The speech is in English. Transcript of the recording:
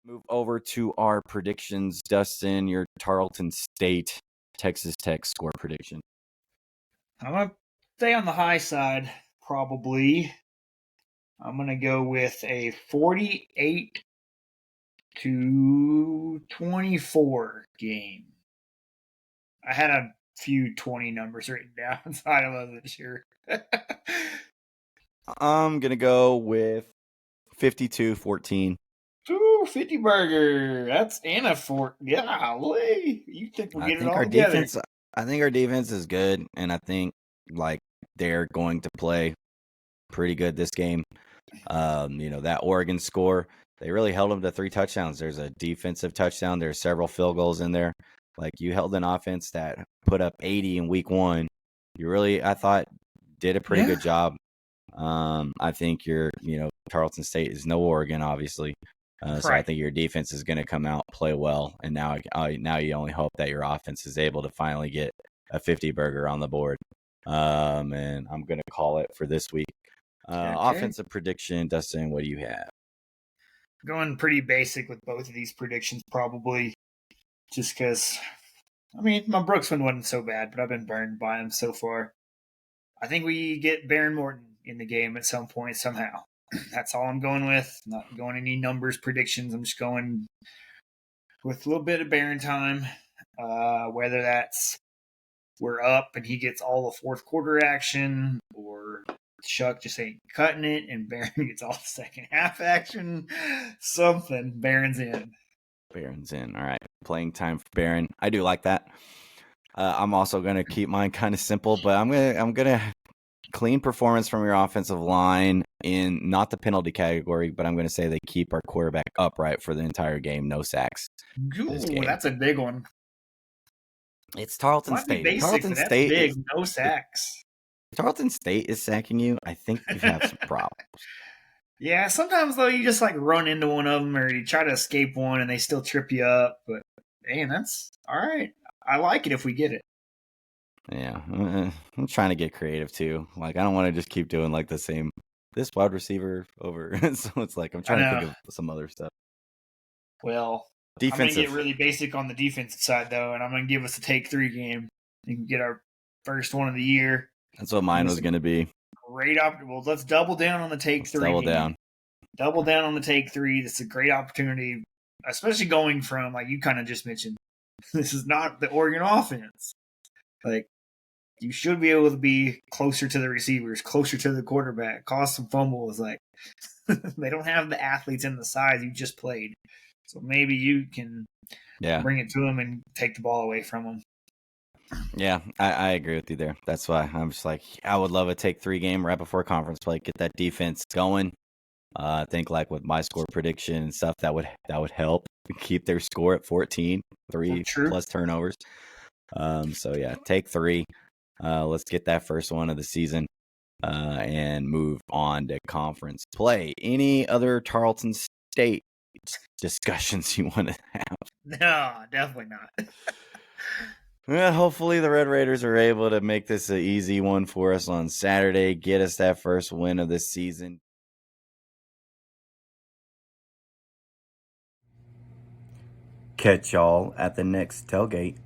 Move over to our predictions. Dustin, your Tarleton State, Texas Tech score prediction. I'm going to stay on the high side, probably. I'm going to go with a 48-24 game. I had a few 20 numbers written down, so I wasn't sure. I'm going to go with 52-14. Ooh, 50 burger. That's and a fork. Golly. You think we'll get it all together? I think our defense is good, and I think they're going to play pretty good this game. That Oregon score, they really held them to 3 touchdowns. There's a defensive touchdown. There's several field goals in there. You held an offense that put up 80 in week 1. You really, I thought, did a pretty good job. I think Tarleton State is no Oregon, obviously. So I think your defense is going to come out, play well, and now you only hope that your offense is able to finally get a 50 burger on the board. And I'm going to call it for this week. Offensive prediction, Dustin, what do you have? Going pretty basic with both of these predictions, probably, just because. I mean, my Brooks one wasn't so bad, but I've been burned by him so far. I think we get Baron Morton in the game at some point somehow. That's all I'm going with. Not going any numbers predictions. I'm just going with a little bit of Baron time. Whether that's we're up and he gets all the fourth quarter action, or Chuck just ain't cutting it and Baron gets all the second half action. Something. Baron's in. Baron's in. All right. Playing time for Baron. I do like that. I'm also going to keep mine kind of simple, but I'm gonna clean performance from your offensive line in not the penalty category, but I'm going to say they keep our quarterback upright for the entire game, no sacks. Ooh, that's a big one. It's Tarleton State. Basic, Tarleton State big, no sacks. Tarleton State is sacking you. I think you have some problems. Yeah, sometimes though you just run into one of them or you try to escape one and they still trip you up. But man, that's all right. I like it if we get it. Yeah, I'm trying to get creative too. I don't want to just keep doing the same. This wide receiver over. So it's I'm trying to think of some other stuff. Well, defensive. I'm going to get really basic on the defensive side though, and I'm going to give us a take 3 game. You can get our first one of the year. That's what mine was going to be. Great opportunity. Well, let's double down on the take 3. Double down on the take 3. That's a great opportunity, especially going from, like you kind of just mentioned, this is not the Oregon offense. You should be able to be closer to the receivers, closer to the quarterback, cause some fumbles. They don't have the athletes and the size you just played. So maybe you can bring it to them and take the ball away from them. Yeah, I agree with you there. That's why I'm just I would love a take 3 game right before conference play, get that defense going. I think with my score prediction and stuff, that would help keep their score at 14, 3 plus turnovers. So yeah, take 3. Let's get that first one of the season and move on to conference play. Any other Tarleton State discussions you want to have? No, definitely not. Well, hopefully the Red Raiders are able to make this an easy one for us on Saturday, get us that first win of the season. Catch y'all at the next tailgate.